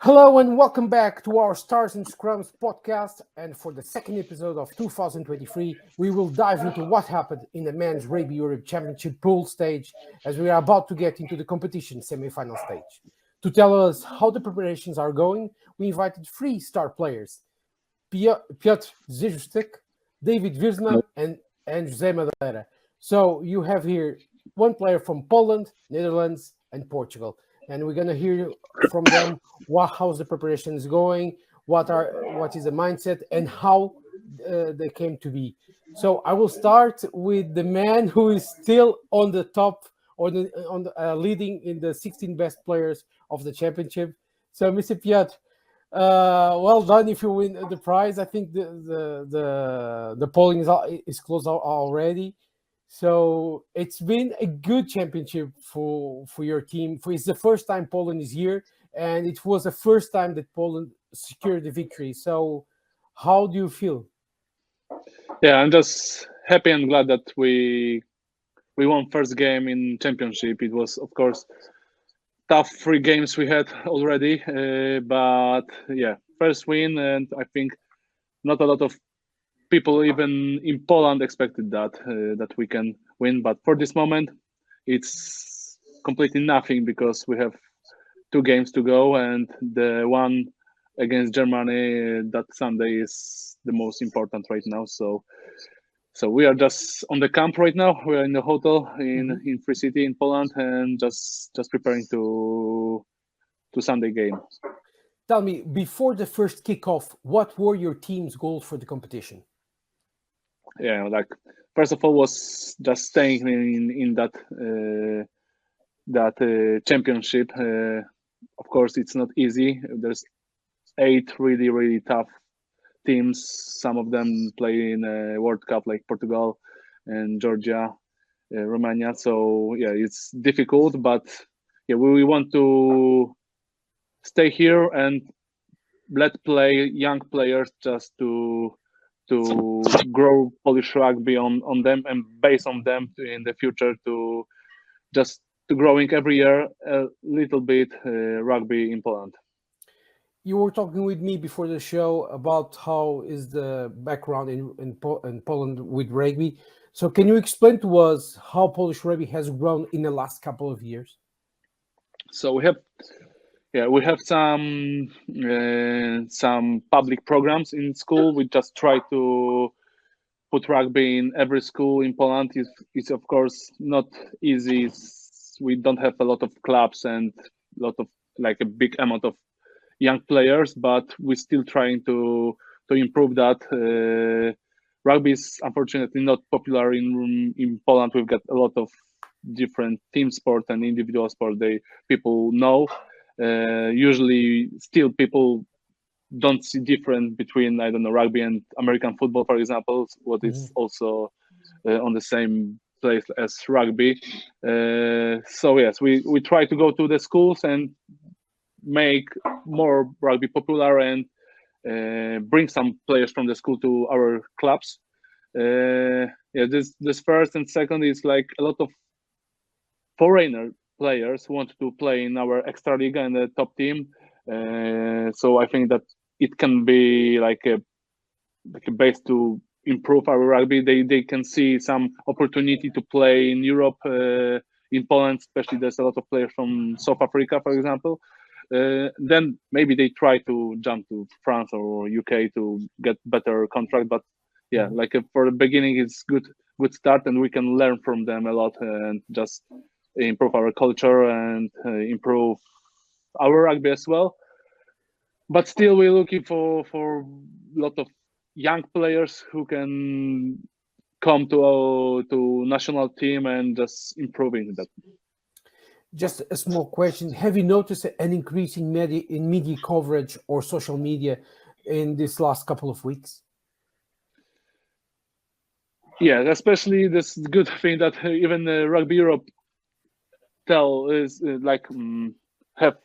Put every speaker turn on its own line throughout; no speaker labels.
Hello and welcome back to our Stars and Scrums podcast. And for the second episode of 2023, we will dive into what happened in the Men's Rugby Europe Championship pool stage as we are about to get into the competition semi-final stage. To tell us how the preparations are going, we invited three star players, Piotr Zeszutek, David Weersma, and José Madeira. So you have here one player from Poland, Netherlands, and Portugal. And we're gonna hear from them how's the preparations going, what is the mindset, and how they came to be. So I will start with the man who is still on the top leading in the 16 best players of the championship. So Mr. Piotr, well done if you win the prize. I think the polling is closed already. So it's been a good championship for your team. It's the first time Poland is here, and it was the first time that Poland secured the victory. So how do you feel?
Yeah, I'm just happy and glad that we won first game in championship. It was, of course, tough 3 games we had already, but yeah, first win, and I think not a lot of people even in Poland expected that we can win. But for this moment, it's completely nothing because we have 2 games to go, and the one against Germany that Sunday is the most important right now. So we are just on the camp right now. We are in the hotel in Free City in Poland, and just preparing to Sunday game.
Tell me, before the first kickoff, what were your team's goals for the competition?
Yeah, like first of all was just staying in that championship. Of course, it's not easy. There's 8 really tough teams. Some of them play in a World Cup like Portugal and Georgia, Romania. So yeah, it's difficult, but yeah, we want to stay here and let play young players just to grow Polish rugby on them and based on them in the future to just to growing every year a little bit rugby in Poland.
You were talking with me before the show about how is the background in Poland with rugby. So can you explain to us how Polish rugby has grown in the last couple of years?
So we have some public programs in school. We just try to put rugby in every school in Poland. It's of course not easy. We don't have a lot of clubs and a lot of like a big amount of young players, but we're still trying to improve that. Rugby is unfortunately not popular in Poland. We've got a lot of different team sport and individual sport. People know. Usually, still people don't see difference between I don't know rugby and American football, for example, what is also on the same place as rugby. So yes, we try to go to the schools and make more rugby popular and bring some players from the school to our clubs. Yeah, this first and second is like a lot of foreigner players want to play in our Extraliga and the top team. So I think that it can be like a base to improve our rugby. They can see some opportunity to play in Europe, in Poland, especially. There's a lot of players from South Africa, for example. Then maybe they try to jump to France or UK to get better contract. But yeah, like for the beginning, it's good start, and we can learn from them a lot and just improve our culture and improve our rugby as well. But still, we're looking for a lot of young players who can come to national team and just improving that.
Just a small question. Have you noticed an increase in media coverage or social media in this last couple of weeks?
Yeah, especially this good thing that even Rugby Europe tell is have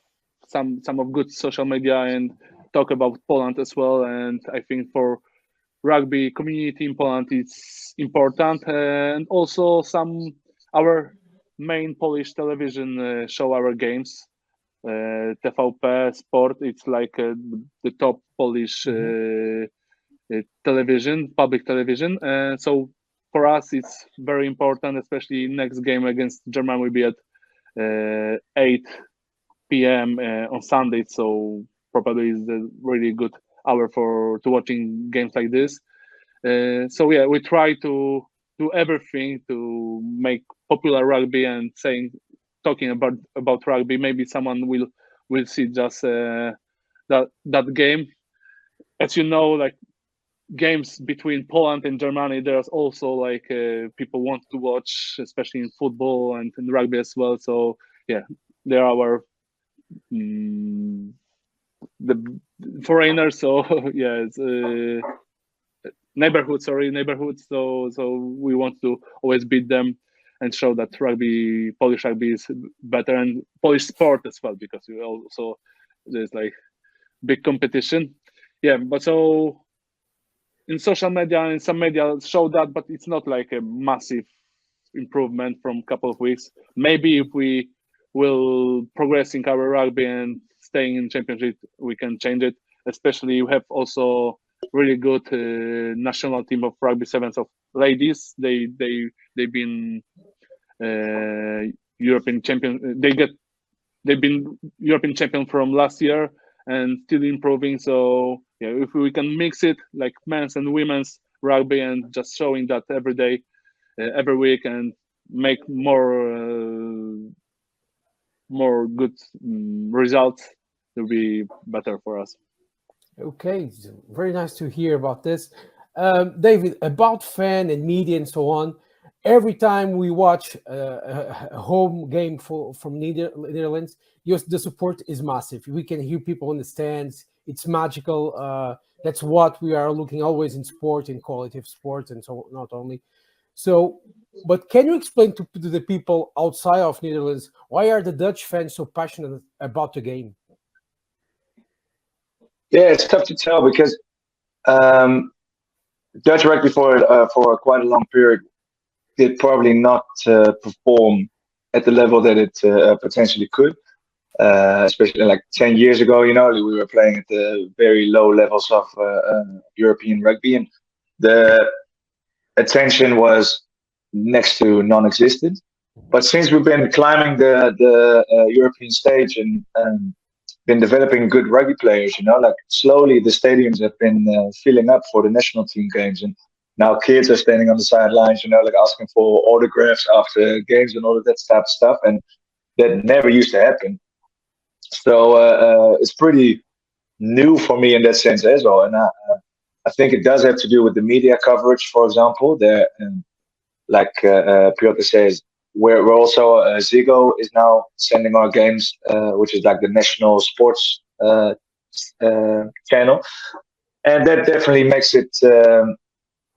some of good social media and talk about Poland as well. And I think for rugby community in Poland it's important, and also some our main Polish television show our games. TVP Sport. It's like the top Polish television, public television. So for us, it's very important, especially next game against Germany will be at 8 p.m. On Sunday. So probably is a really good hour to watching games like this. So yeah, we try to do everything to make popular rugby and talking about rugby. Maybe someone will see just that game. As you know, like games between Poland and Germany, there's also like people want to watch, especially in football and in rugby as well. So yeah, they're our the foreigners. So yeah, it's neighborhood. So we want to always beat them and show that Polish rugby is better, and Polish sport as well, because we also there's like big competition. Yeah, but so in social media and some media show that, but it's not like a massive improvement from a couple of weeks. Maybe if we will progress in our rugby and staying in championship, we can change it. Especially we have also really good national team of rugby sevens of ladies. They've been European champion. They've been European champion from last year and still improving. So yeah, if we can mix it like men's and women's rugby and just showing that every day, every week, and make more good results, it will be better for us.
Okay, very nice to hear about this. David, about fan and media and so on, every time we watch a home game from Netherlands, the support is massive. We can hear people in the stands. It's magical. That's what we are looking always in sport, in quality of sports, and so not only. So, but can you explain to the people outside of Netherlands, why are the Dutch fans so passionate about the game?
Yeah, it's tough to tell because Dutch rugby for quite a long period did probably not perform at the level that it potentially could. Especially like 10 years ago, we were playing at the very low levels of European rugby, and the attention was next to non-existent. But since we've been climbing the European stage and been developing good rugby players, like slowly the stadiums have been filling up for the national team games, and now kids are standing on the sidelines, like asking for autographs after games and all of that type of stuff, and that never used to happen. So it's pretty new for me in that sense as well, and I think it does have to do with the media coverage, for example. There, like Piotr says, we're also Ziggo is now sending our games, which is like the national sports channel, and that definitely makes it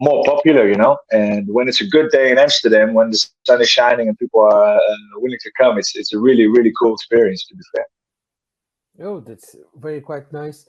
more popular, And when it's a good day in Amsterdam, when the sun is shining and people are willing to come, it's a really, really cool experience, to be fair.
Oh, that's very quite nice.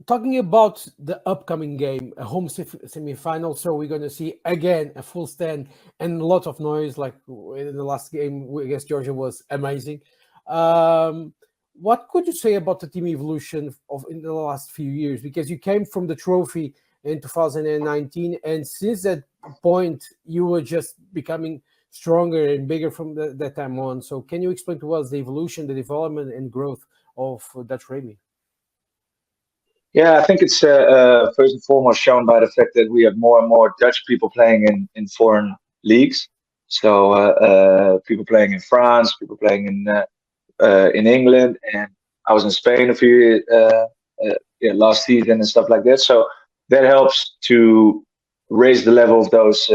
Talking about the upcoming game, a home semi-final, so we're going to see again a full stand and a lot of noise, like in the last game against Georgia was amazing. What could you say about the team evolution in the last few years? Because you came from the trophy in 2019, and since that point, you were just becoming stronger and bigger from that time on. So can you explain to us the evolution, the development and growth of Dutch rugby?
Yeah, I think it's first and foremost shown by the fact that we have more and more Dutch people playing in foreign leagues. So people playing in France, people playing in England, and I was in Spain a few last season and stuff like that. So that helps to raise the level of those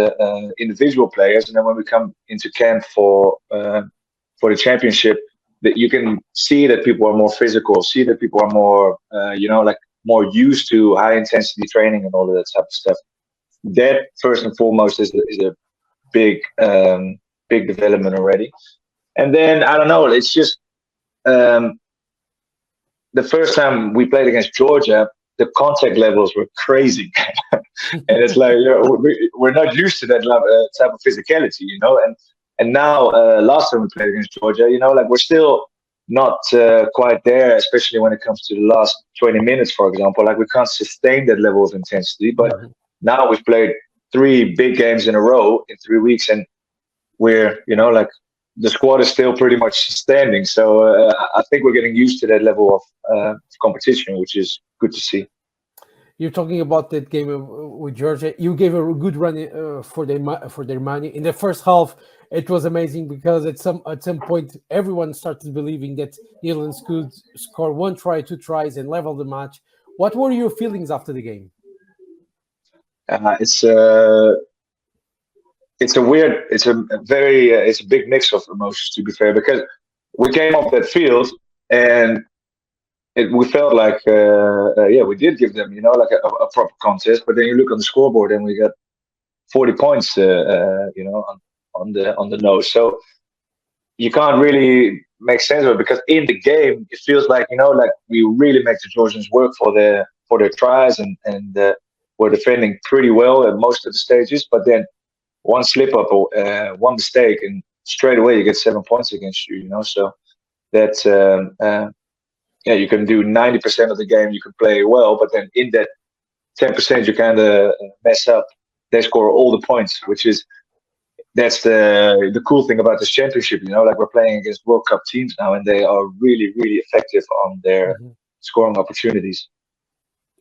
individual players, and then when we come into camp for the championship, that you can see that people are more physical, see that people are more like more used to high intensity training and all of that type of stuff. That first and foremost is a big development already. And then I don't know, it's just the first time we played against Georgia, the contact levels were crazy. And it's like we're not used to that type of physicality, and And now, last time we played against Georgia, like we're still not quite there, especially when it comes to the last 20 minutes, for example. Like we can't sustain that level of intensity. But now we've played 3 big games in a row in 3 weeks, and we're, like the squad is still pretty much standing. So I think we're getting used to that level of competition, which is good to see.
You're talking about that game with Georgia. You gave a good run for their money in the first half. It was amazing because at some point everyone started believing that Netherlands could score 1 try, 2 tries, and level the match. What were your feelings after the game?
It's a big mix of emotions, to be fair, because we came off that field and we felt like we did give them like a proper contest, but then you look on the scoreboard and we got 40 points on the nose, so you can't really make sense of it, because in the game it feels like like we really make the Georgians work for their tries, and we're defending pretty well at most of the stages, but then one slip up or one mistake and straight away you get 7 points against you, so that's you can do 90% of the game, you can play well, but then in that 10% you kind of mess up, they score all the points, that's the cool thing about this championship, like we're playing against World Cup teams now, and they are really, really effective on their scoring opportunities.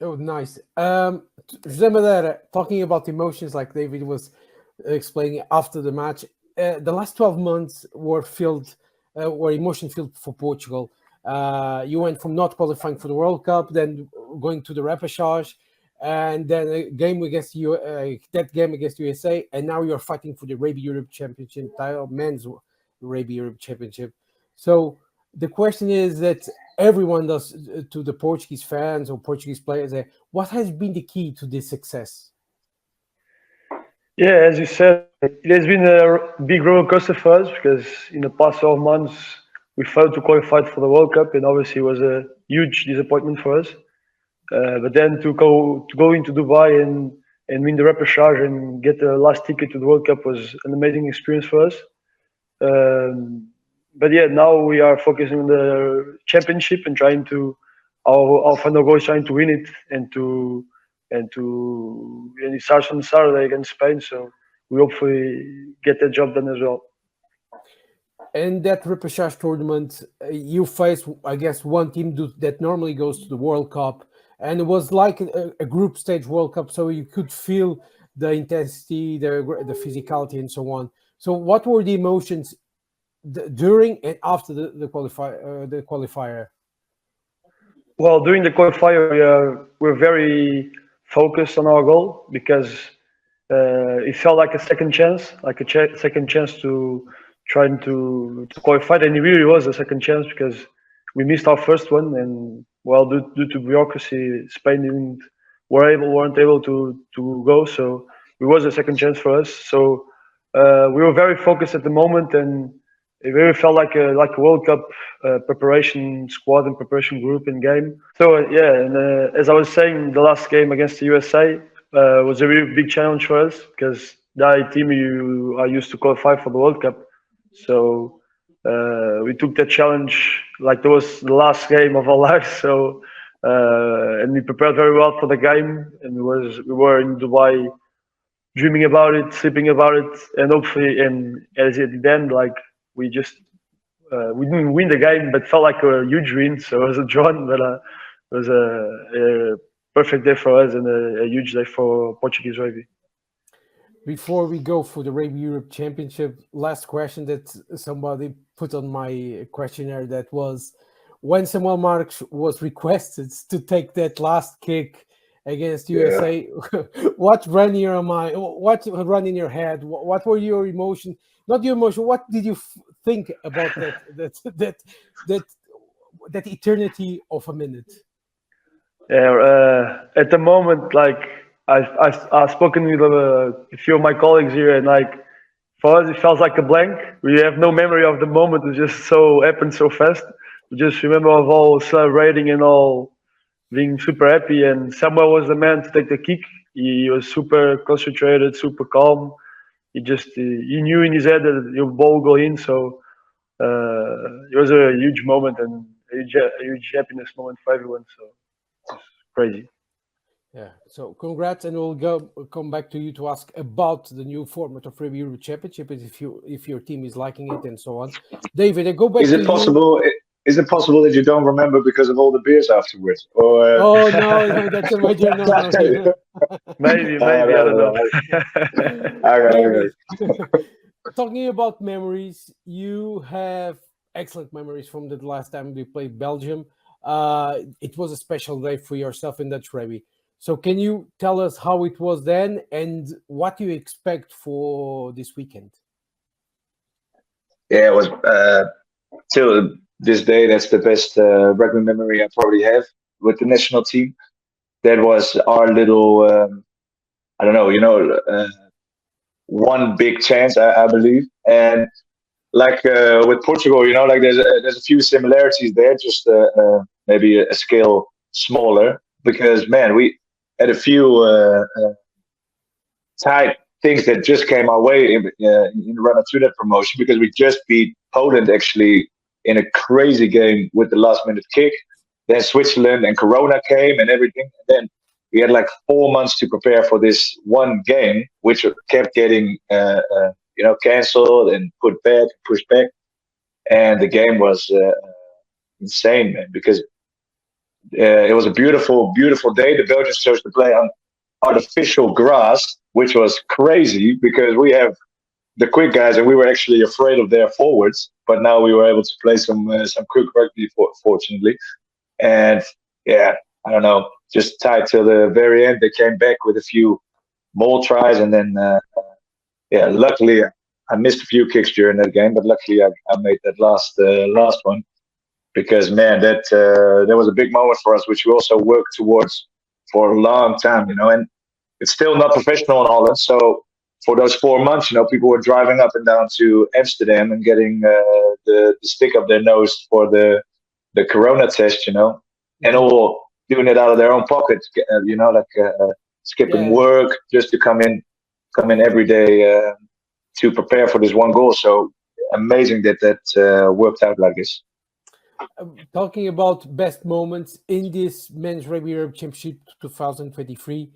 Oh, nice. José Madeira, talking about emotions, like David was explaining after the match, the last 12 months were emotion filled for Portugal. You went from not qualifying for the World Cup, then going to the repechage, and then a game against that game against USA, and now you're fighting for the Rugby Europe Championship title, men's Rugby Europe Championship. So the question is that everyone does to the Portuguese fans or Portuguese players, what has been the key to this success?
Yeah, as you said, it has been a big roller coaster for us, because in the past 12 months we failed to qualify for the World Cup, and obviously it was a huge disappointment for us. But then to go into Dubai and win the repechage and get the last ticket to the World Cup was an amazing experience for us. But yeah, now we are focusing on the championship and trying to our final goal is trying to win it, and it starts on Saturday against Spain. So we hopefully get that job done as well.
In that repechage tournament, you faced, I guess, one team that normally goes to the World Cup, and it was like a group stage World Cup, so you could feel the intensity, the physicality, and so on. So what were the emotions during and after the qualifier?
Well, during the qualifier, we're very focused on our goal, because it felt like a second chance, second chance to trying to qualify, and it really was a second chance, because we missed our first one, and well, due to bureaucracy, Spain weren't able to go, so it was a second chance for us. So we were very focused at the moment, and it really felt like a World Cup preparation squad and preparation group in game. So yeah, and as I was saying, the last game against the USA was a really big challenge for us, because that team are used to qualify for the World Cup. So we took that challenge like it was the last game of our lives. So and we prepared very well for the game, and we were in Dubai dreaming about it, sleeping about it, and hopefully, and as at the end, like we didn't win the game, but felt like a huge win. So it was a draw, but it was a perfect day for us and a huge day for Portuguese rugby.
Before we go for the Rugby Europe Championship, last question that somebody put on my questionnaire, that was, when Samuel Marques was requested to take that last kick against USA, what ran in your mind? What ran in your head? What were your emotions? Not your emotion. What did you think about that eternity of a minute?
Yeah, at the moment, like I've spoken with a few of my colleagues here, and like for us, it felt like a blank. We have no memory of the moment. It just happened so fast. We just remember of all celebrating and all being super happy. And Samuel was the man to take the kick. He was super concentrated, super calm. he knew in his head that your ball go in. So it was a huge moment and a huge happiness moment for everyone. So it's crazy.
Yeah. So congrats, and we'll come back to you to ask about the new format of Rugby Europe Championship, if your team is liking it and so on. David, I go back.
Is it possible? Is it possible that you don't remember because of all the beers afterwards? Or,
Oh no, that's a major no.
Maybe I don't know.
Talking about memories, you have excellent memories from the last time we played Belgium. It was a special day for yourself in Dutch rugby. So can you tell us how it was then and what you expect for this weekend?
Yeah, it was till this day, that's the best rugby memory I probably have with the national team. That was our little, I don't know, one big chance, I believe. And like with Portugal, like there's a few similarities there, just maybe a scale smaller. Because man, we had a few tight things that just came our way in the run up to that promotion, because we just beat Poland actually in a crazy game with the last minute kick. Then Switzerland and Corona came and everything. And then we had like 4 months to prepare for this one game, which kept getting canceled and pushed back. And the game was insane, man, because it was a beautiful, beautiful day. The Belgians chose to play on artificial grass, which was crazy because we have the quick guys, and we were actually afraid of their forwards. But now we were able to play some quick rugby, fortunately. And yeah, I don't know, just tied till the very end. They came back with a few more tries, and then luckily I missed a few kicks during that game, but luckily I made that last one, because man, that was a big moment for us, which we also worked towards for a long time, and it's still not professional in Holland. So for those 4 months, people were driving up and down to Amsterdam and getting the stick up their nose for the Corona test, and all doing it out of their own pocket, skipping work just to come in every day to prepare for this one goal. So amazing that worked out like this.
Talking about best moments in this Men's Rugby Europe Championship 2023,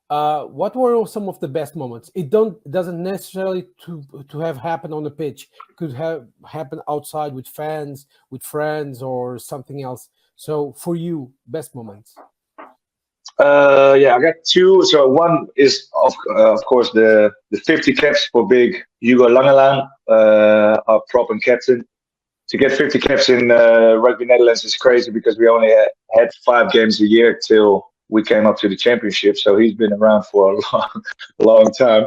what were some of the best moments? It doesn't necessarily to have happened on the pitch. It could have happened outside with fans, with friends, or something else. So for you, best moments.
I got two. So one is of course the 50 caps for big Hugo Langelaan, our prop and captain. To get 50 caps in Rugby Netherlands is crazy, because we only had 5 games a year till we came up to the championship. So he's been around for a long time.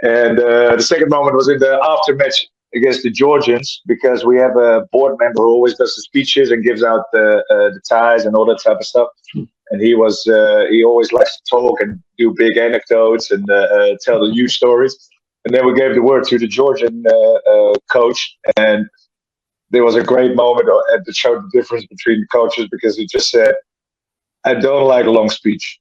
And the second moment was in the after match against the Georgians, because we have a board member who always does the speeches and gives out the ties and all that type of stuff. And he always likes to talk and do big anecdotes and tell the huge stories. And then we gave the word to the Georgian coach, and there was a great moment that showed the difference between the coaches, because he just said, "I don't like a long speech.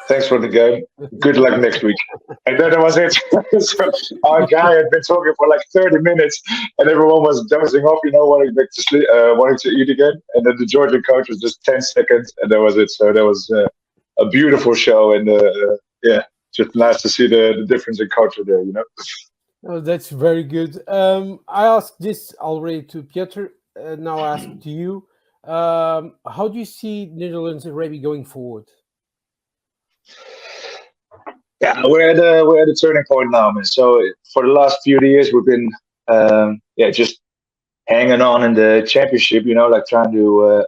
Thanks for the game. Good luck next week." And then that was it. So our guy had been talking for like 30 minutes, and everyone was dozing off, wanting back to sleep, wanting to eat again. And then the Georgian coach was just 10 seconds, and that was it. So that was a beautiful show, and just nice to see the difference in culture there,
Oh, that's very good. I asked this already to Piotr. Now I ask to you. How do you see Netherlands rugby going forward?
Yeah, we're at a turning point now, man. So for the last few years, we've been just hanging on in the championship, like trying to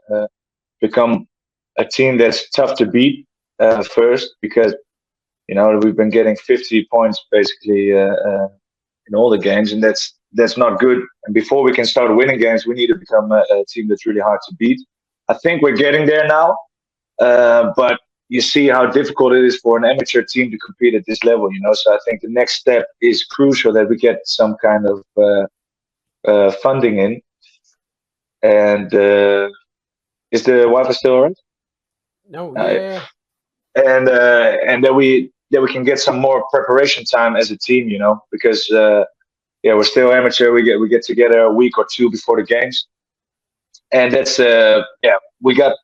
become a team that's tough to beat first, because we've been getting 50 points basically in all the games, and that's not good. And before we can start winning games, we need to become a team that's really hard to beat. I think we're getting there now, but you see how difficult it is for an amateur team to compete at this level, So I think the next step is crucial, that we get some kind of funding in. And is the Wi-Fi still alright?
No, yeah.
And then we we can get some more preparation time as a team, because we're still amateur. We get together a week or two before the games, and that's we got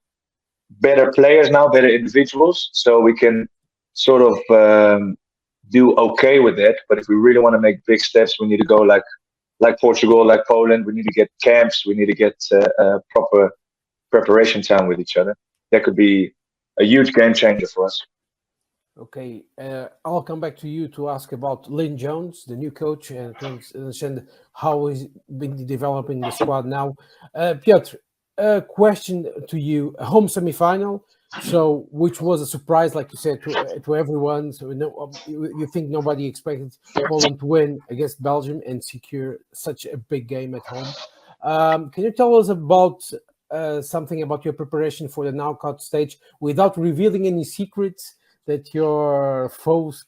better players now, better individuals, so we can sort of do okay with that. But if we really want to make big steps, we need to go like Portugal, like Poland. We need to get camps. We need to get proper preparation time with each other. That could be a huge game changer for us.
Okay, I'll come back to you to ask about Lynn Jones, the new coach, and to understand how he's been developing the squad now. Piotr, a question to you: a home semi-final, so which was a surprise, like you said, to everyone. So you think nobody expected Poland to win against Belgium and secure such a big game at home. Can you tell us about something about your preparation for the knockout stage without revealing any secrets that your foes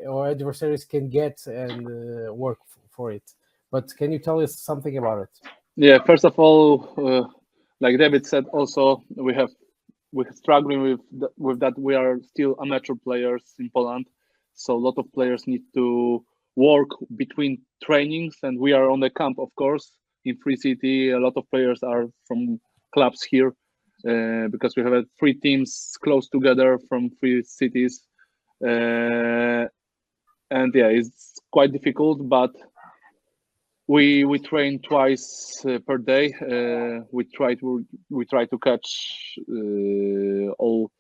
or adversaries can get and work for it? But can you tell us something about it?
Yeah, first of all, like David said, also we're struggling with that. We are still amateur players in Poland, so a lot of players need to work between trainings, and we are on the camp, of course, in Free City. A lot of players are from clubs here, because we have 3 teams close together from 3 cities, and it's quite difficult, but we train twice per day. We try to catch all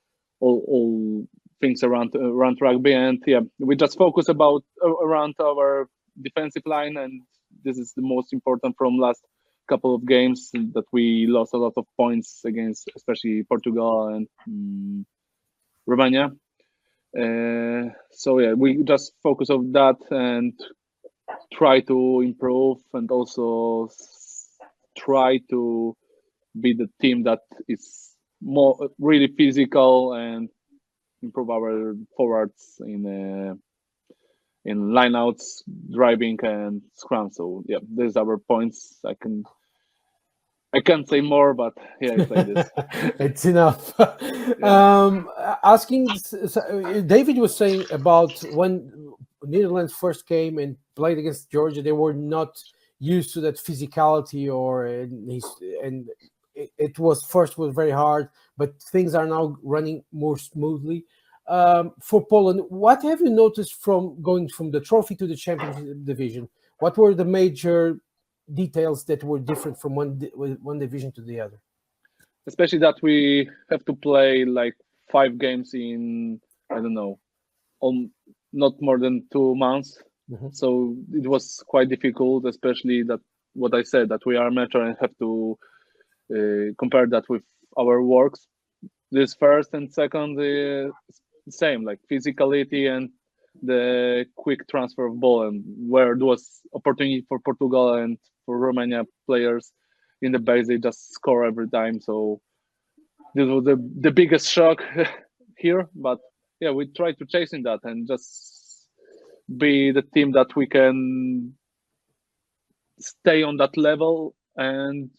things around rugby, and we just focus around our defensive line, and this is the most important from last couple of games, that we lost a lot of points against, especially Portugal and Romania. We just focus on that and try to improve, and also try to be the team that is more really physical and improve our forwards in lineouts, driving, and scrum. So these are our points. I can't say more, but it's like this.
It's enough. Asking, David was saying about when Netherlands first came and played against Georgia, they were not used to that physicality, and it was very hard, but things are now running more smoothly. For Poland, what have you noticed from going from the trophy to the championship division? What were the major details that were different from one division to the other?
Especially that we have to play like 5 games in, I don't know, not more than 2 months.
Mm-hmm.
So it was quite difficult, especially that what I said, that we are amateur and have to compare that with our works. This first and second, same, like physicality and the quick transfer of ball, and where there was opportunity for Portugal and for Romania players in the base, they just score every time. So this was the biggest shock here, but we try to chase in that and just be the team that we can stay on that level and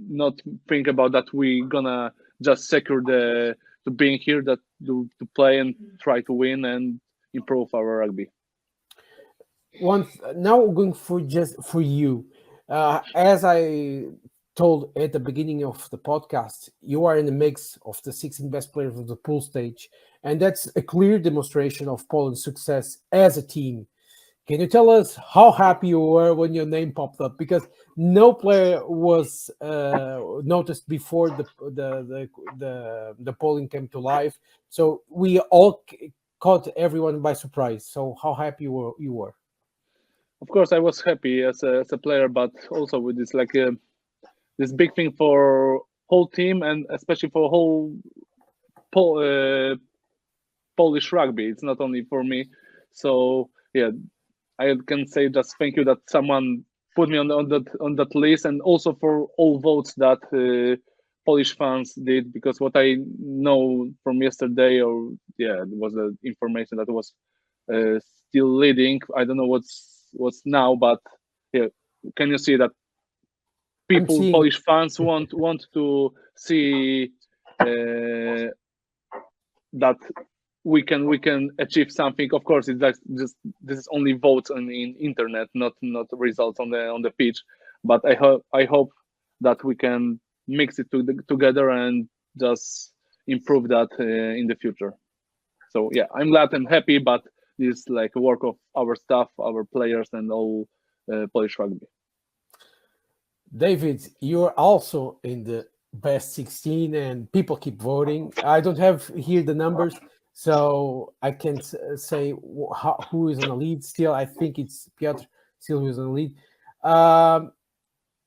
not think about that we're gonna just secure to being here, that to play and try to win and improve our rugby.
Now going for you, as I told at the beginning of the podcast, you are in the mix of the 16 best players of the pool stage, and that's a clear demonstration of Poland's success as a team. Can you tell us how happy you were when your name popped up? Because no player was noticed before the polling came to life, so we all caught everyone by surprise. So how happy you were?
Of course, I was happy as a player, but also with this this big thing for whole team, and especially for whole Polish rugby. It's not only for me. So I can say just thank you that someone put me on that list, and also for all votes that Polish fans did, because what I know from yesterday, it was the information that was still leading. I don't know what's now, but can you see that Polish fans want to see that we can achieve something. Of course, it's like just this is only votes on the internet, not results on the pitch. But I hope that we can mix it together and just improve that in the future. So yeah, I'm glad and happy, but this is like a work of our staff, our players, and all Polish rugby.
David, you're also in the best 16 and people keep voting. I don't have here the numbers, so I can't say who is on the lead still. I think it's Piotr still who is on the lead.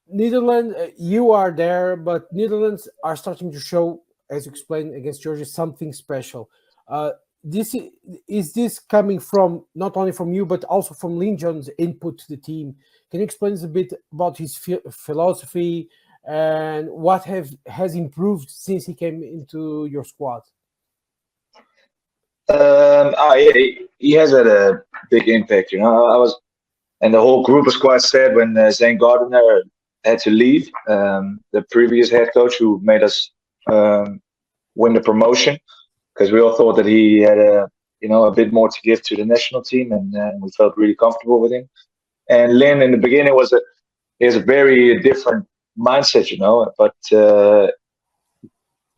Netherlands, you are there, but Netherlands are starting to show, as you explained against Georgia, something special. Is this coming from not only from you, but also from Lin John's input to the team? Can you explain a bit about his philosophy and what has improved since he came into your squad?
He has had a big impact. And the whole group was quite sad when Zane Gardner had to leave, the previous head coach who made us win the promotion, because we all thought that he had a bit more to give to the national team, and we felt really comfortable with him. And Lin in the beginning he has a very different mindset, but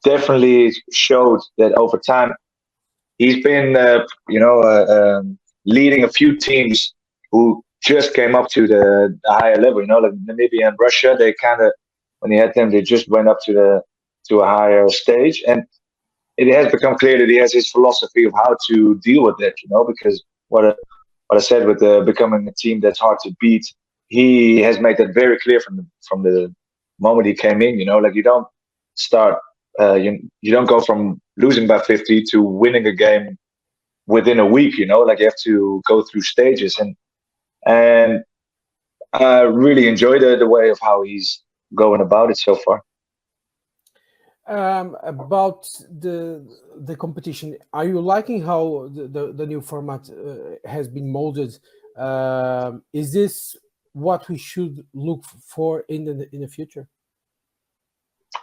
definitely showed that over time he's been leading a few teams who just came up to the higher level. Like Namibia and Russia, they kind of, when he had them, they just went up to a higher stage, and it has become clear that he has his philosophy of how to deal with that. Because what I said with becoming a team that's hard to beat, he has made that very clear from the moment he came in. Like you don't start, you don't go from losing by 50 to winning a game within a week. Like you have to go through stages, and I really enjoy the way of how he's going about it so far.
About the competition, are you liking how the new format has been molded? Is this what we should look for in the future?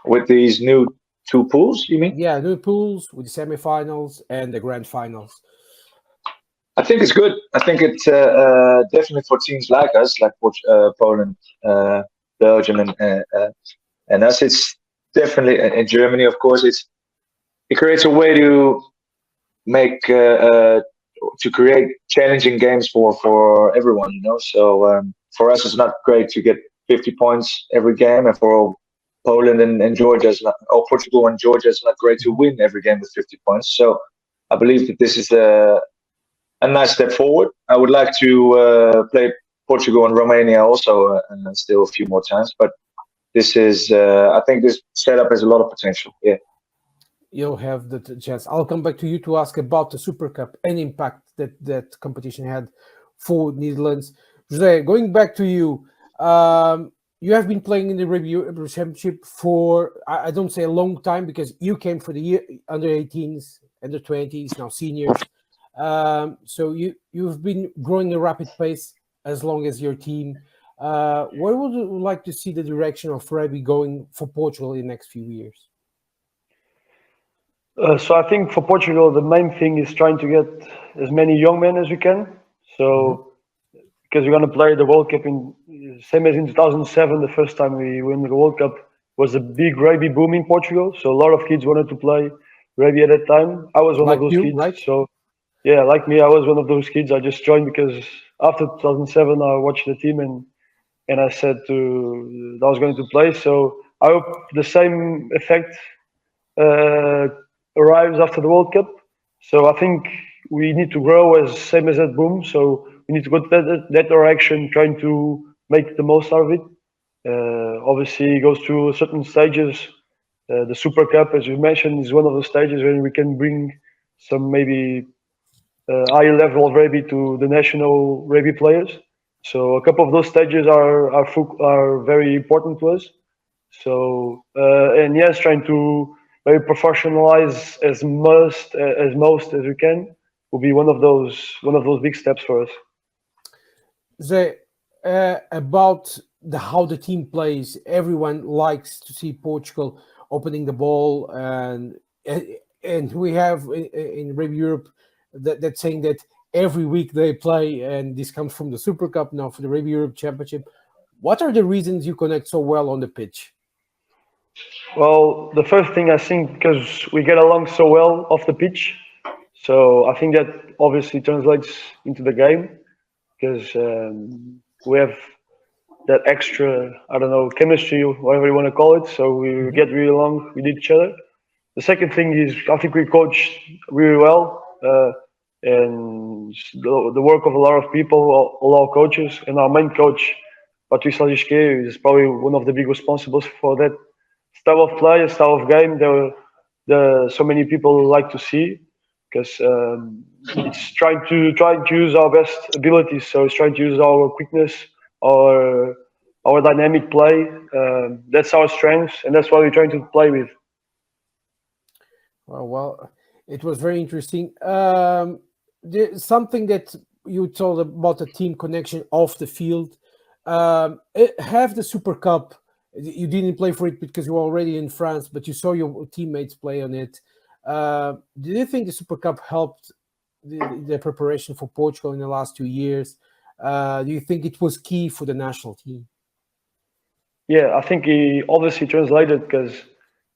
With these new 2 pools, you mean?
Yeah, new pools with the semi-finals and the grand finals.
I think it's good. I think it's definitely for teams like us, like Poland, Belgium, and us. It's definitely in Germany, of course. It creates a way to make to create challenging games for everyone. So for us, it's not great to get 50 points every game, and for Poland and Georgia, or Portugal and Georgia, it's not great to win every game with 50 points. So I believe that this is a nice step forward. I would like to play Portugal and Romania also still a few more times, but this is I think this setup has a lot of potential. Yeah,
you'll have the chance. I'll come back to you to ask about the Super Cup and impact that competition had for Netherlands. José, going back to you, you have been playing in the Rugby Europe Championship for, I don't say a long time, because you came for the year under 18s, under 20s, now seniors. So you've been growing at a rapid pace as long as your team. Where would you like to see the direction of rugby going for Portugal in the next few years?
So I think for Portugal, the main thing is trying to get as many young men as we can. So because we're going to play the World Cup in same as in 2007, the first time we won the World Cup was a big rugby boom in Portugal. So a lot of kids wanted to play rugby at that time. I was one of those kids. Right? So yeah, like me, I was one of those kids. I just joined because after 2007, I watched the team and I said I was going to play. So I hope the same effect arrives after the World Cup. So I think we need to grow same as that boom. So we need to go to that direction, trying to make the most out of it. Obviously, it goes through certain stages. The Super Cup, as you mentioned, is one of the stages where we can bring some maybe higher level of rugby to the national rugby players. So a couple of those stages are very important to us. So and yes, trying to maybe professionalize as most as we can will be one of those big steps for us.
About how the team plays, everyone likes to see Portugal opening the ball, and and we have in Rugby Europe that saying that every week they play, and this comes from the Super Cup now for the Rugby Europe Championship. What are the reasons you connect so well on the pitch?
Well, the first thing I think because we get along so well off the pitch, so I think that obviously translates into the game because we have that extra, I don't know, chemistry, whatever you want to call it. So we get really along with each other. The second thing is I think we coach really well, and the work of a lot of people, a lot of coaches, and our main coach, Piotr, is probably one of the big responsibles for that style of play, style of game. There so many people like to see because it's trying to use our best abilities. So it's trying to use our quickness, our dynamic play. That's our strength, and that's what we're trying to play with.
Well, it was very interesting. Something that you told about the team connection off the field. Have the Super Cup. You didn't play for it because you were already in France, but you saw your teammates play on it. Do you think the Super Cup helped the preparation for Portugal in the last 2 years? Do you think it was key for the national team?
Yeah, I think he obviously translated because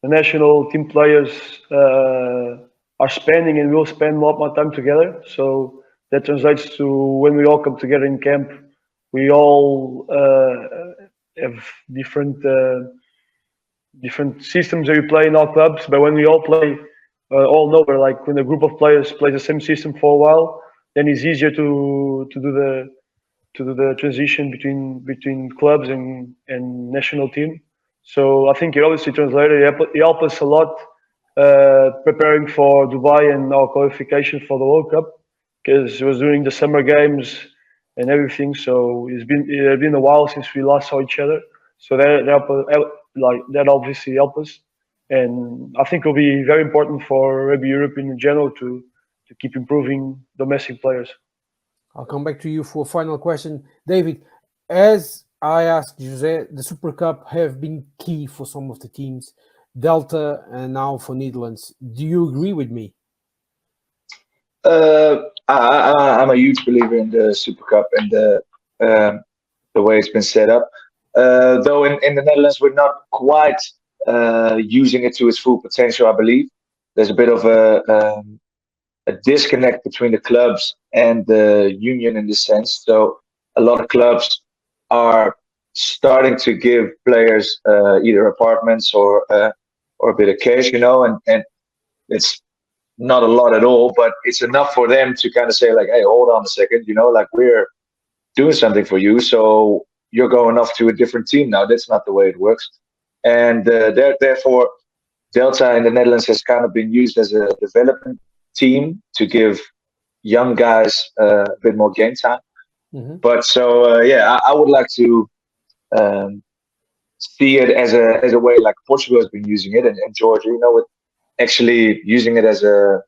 the national team players are spending and will spend a lot more time together. So that translates to when we all come together in camp, we all have different systems that we play in our clubs. But when we all play all over, like when a group of players play the same system for a while, then it's easier to do the transition between clubs and national team. So I think it obviously translated. It helped us a lot preparing for Dubai and our qualification for the World Cup because it was during the summer games and everything. So it had been a while since we last saw each other. So that obviously helped us, and I think it will be very important for Rugby Europe in general to keep improving domestic players.
I'll come back to you for a final question, David. As I asked José, the Super Cup have been key for some of the teams, Delta and now for Netherlands. Do you agree with me?
I'm a huge believer in the Super Cup and the way it's been set up. Though in the Netherlands, we're not quite using it to its full potential, I believe. There's a bit of a disconnect between the clubs and the union in this sense. So a lot of clubs are starting to give players either apartments or a bit of cash, and it's not a lot at all, but it's enough for them to kind of say like, hey, hold on a second, like we're doing something for you, so you're going off to a different team now. That's not the way it works. And therefore, Delta in the Netherlands has kind of been used as a development team to give young guys a bit more game time. Mm-hmm. But so, I would like to see it as a way like Portugal has been using it, and Georgia, with actually using it as a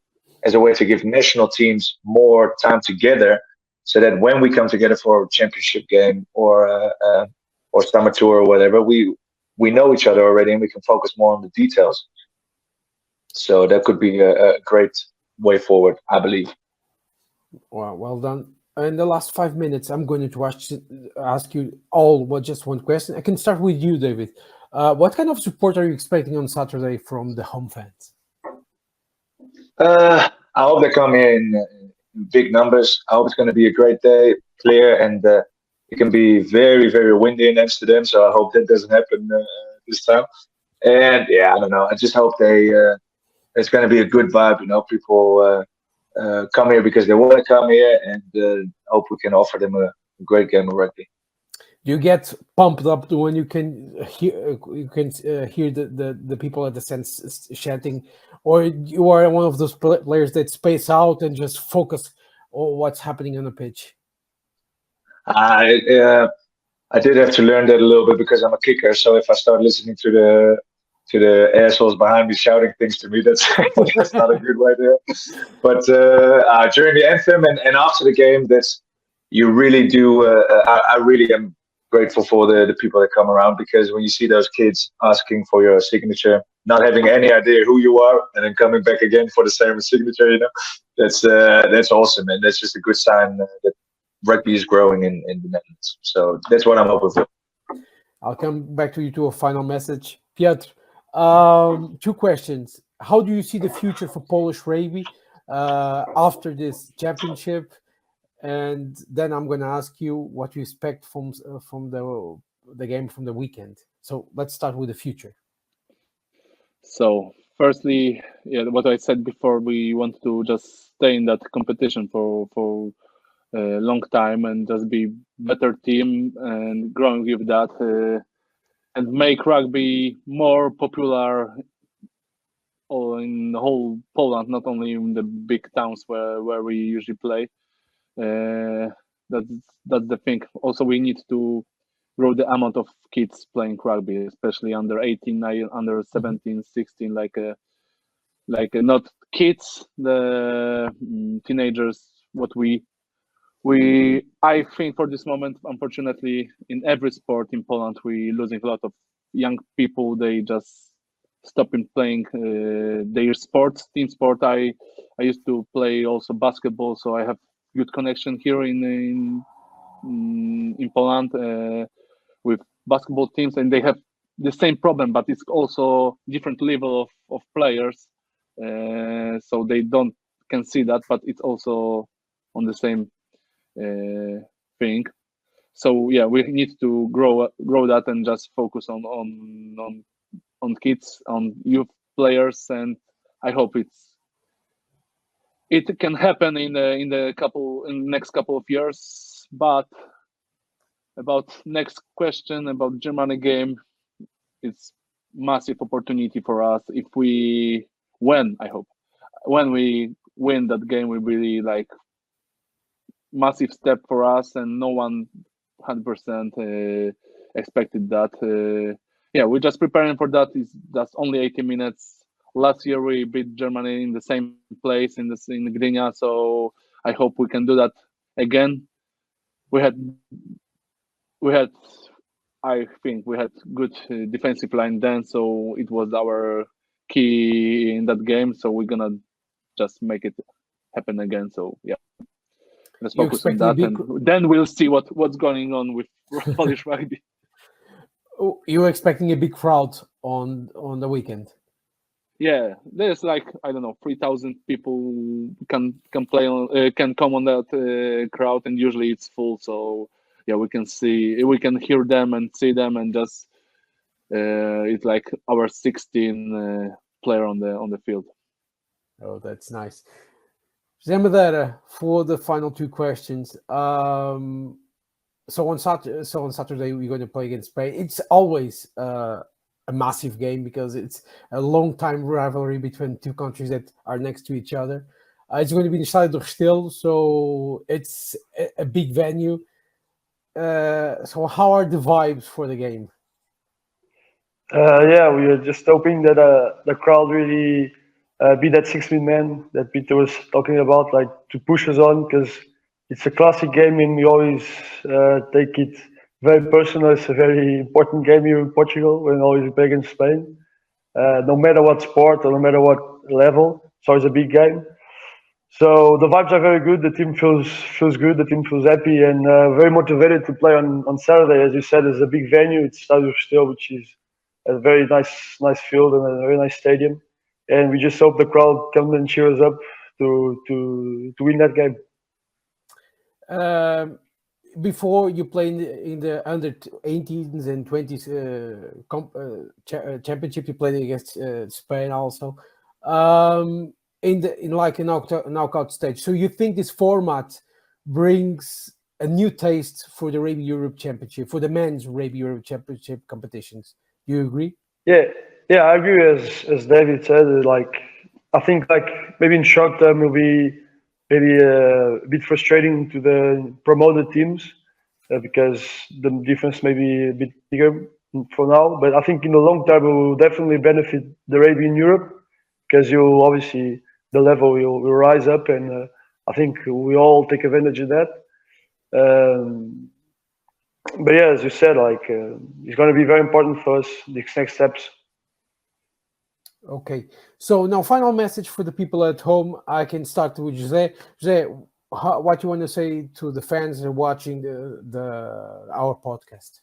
way to give national teams more time together, so that when we come together for a championship game or summer tour or whatever, we know each other already and we can focus more on the details. So that could be a great way forward, I believe.
Well done. In the last 5 minutes, I'm going to ask you all just one question. I can start with you, David. What kind of support are you expecting on Saturday from the home fans?
I hope they come here in big numbers. I hope it's going to be a great day, clear, and it can be very, very windy in Amsterdam. So I hope that doesn't happen this time. And I don't know. I just hope it's going to be a good vibe. People come here because they want to come here, and hope we can offer them a great game of rugby.
You get pumped up when you can hear the people at the stands chanting, or you are one of those players that space out and just focus on what's happening on the pitch?
I did have to learn that a little bit because I'm a kicker. So if I start listening to the assholes behind me shouting things to me, that's not a good way there. But during the anthem and after the game, you really do. I really am grateful for the people that come around, because when you see those kids asking for your signature, not having any idea who you are, and then coming back again for the same signature. That's awesome, and that's just a good sign that rugby is growing in the Netherlands. So that's what I'm hoping for.
I'll come back to you to a final message. Piotr, 2 questions. How do you see the future for Polish rugby after this championship? And then I'm going to ask you what you expect from the game from the weekend. So let's start with the future.
So firstly, what I said before, we want to just stay in that competition for a long time and just be better team and growing with that and make rugby more popular in the whole Poland, not only in the big towns where we usually play. That's the thing. Also, we need to grow the amount of kids playing rugby, especially under 18, under 17, 16, like not kids, the teenagers. What I think for this moment, unfortunately, in every sport in Poland, we losing a lot of young people. They just stopping playing their sports, team sport. I used to play also basketball, so I have good connection here in Poland with basketball teams, and they have the same problem, but it's also different level of players, so they can see that, but it's also on the same thing. So yeah, we need to grow that and just focus on kids, on youth players, and I hope it can happen in the next couple of years. But about next question about Germany game, it's massive opportunity for us if we when we win that game, will be like massive step for us, and no one 100% expected that. We're just preparing for that. That's only 80 minutes. Last year we beat Germany in the same place in Gdynia, so I hope we can do that again. I think we had good defensive line then, so it was our key in that game. So we're gonna just make it happen again. So yeah, let's focus on that, and then we'll see what's going on with Polish rugby.
You're expecting a big crowd on the weekend?
Yeah, there's like 3,000 people can play can come on that crowd, and usually it's full. So yeah, we can hear them and see them, and just it's like our 16 player on the field.
Oh, that's nice. José Madeira, for the final 2 questions. So on Saturday we're going to play against Spain. It's always a massive game because it's a long time rivalry between 2 countries that are next to each other. It's going to be in Estádio do Restelo, so it's a big venue. So how are the vibes for the game?
We are just hoping that the crowd really be that 16 man that Peter was talking about, like to push us on, because it's a classic game and we always take it very personal. It's a very important game here in Portugal. We're always play against Spain. No matter what sport or no matter what level, it's always a big game. So the vibes are very good. The team feels good. The team feels happy and very motivated to play on Saturday. As you said, it's a big venue. It's Estádio Restelo, which is a very nice field and a very nice stadium. And we just hope the crowd come and cheer us up to win that game.
Before you play in the under 18s and 20s championship, you played against Spain also. In a knockout stage. So you think this format brings a new taste for the Rugby Europe Championship, for the men's Rugby Europe Championship competitions? Do you agree?
Yeah, I agree. As David said, I think maybe in short term it'll be maybe a bit frustrating to the promoted teams because the difference may be a bit bigger for now. But I think in the long term it will definitely benefit the rugby in Europe because you'll obviously the level will rise up, and I think we all take advantage of that. But yeah, as you said, it's going to be very important for us these next steps.
Okay, so now final message for the people at home. I can start with José. José, what you want to say to the fans that are watching our podcast?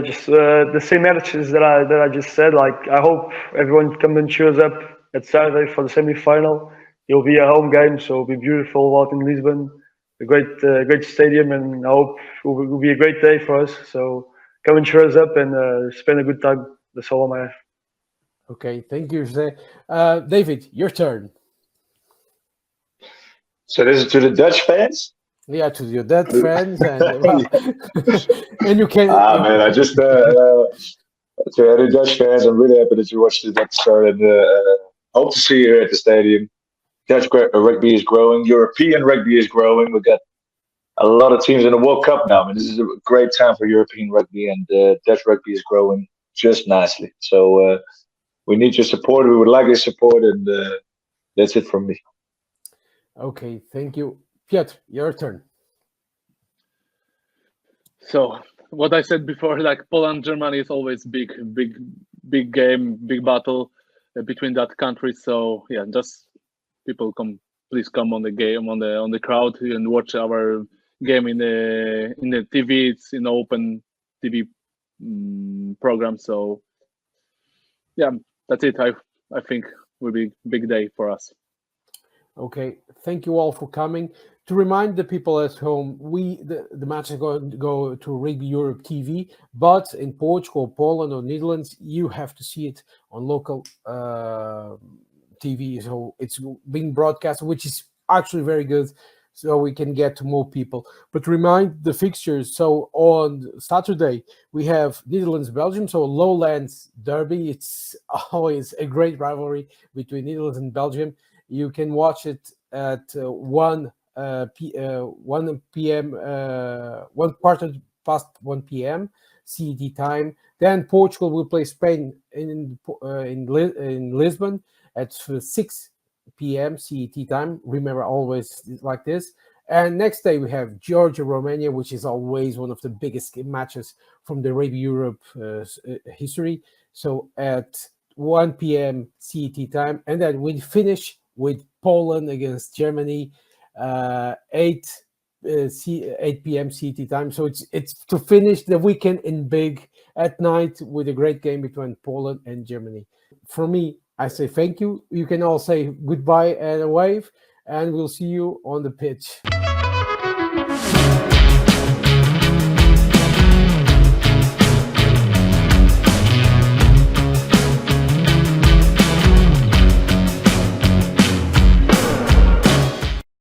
Just the same messages that I just said. Like I hope everyone comes and cheers up at Saturday for the semi-final. It'll be a home game, so it'll be beautiful out in Lisbon. A great stadium, and I hope it will be a great day for us. So come and cheer us up and spend a good time. That's all I have.
Okay, thank you, José. David, your turn.
So this is to the Dutch fans.
Yeah, to your Dutch friends and and you can.
Man, I just to the Dutch fans, I'm really happy that you watched this episode and hope to see you here at the stadium. Dutch rugby is growing. European rugby is growing. We got a lot of teams in the World Cup now. I mean, this is a great time for European rugby, and Dutch rugby is growing just nicely. So we need your support. We would like your support, and that's it from me.
Okay, thank you. Piotr, your turn.
So what I said before, like Poland, Germany is always big game, big battle between that country. So yeah, just people please come on the game, on the crowd and watch our game in the TV. It's in open TV program. So yeah, that's it. I think will be a big day for us.
Okay, thank you all for coming. To remind the people at home, the match is going to go to Rugby Europe TV, but in Portugal, Poland, or Netherlands, you have to see it on local TV. So it's being broadcast, which is actually very good, so we can get to more people. But remind the fixtures. So on Saturday, we have Netherlands, Belgium, so Lowlands Derby. It's always a great rivalry between Netherlands and Belgium. You can watch it at 1 p.m. 1 p.m. CET time. Then Portugal will play Spain in Lisbon at 6 p.m. CET time. Remember, always like this. And next day we have Georgia, Romania, which is always one of the biggest matches from the Rugby Europe history. So at 1 p.m. CET time, and then we finish with Poland against Germany, 8 p.m. CET time. So it's to finish the weekend in big at night with a great game between Poland and Germany. For me, I say thank you. You can all say goodbye and a wave, and we'll see you on the pitch.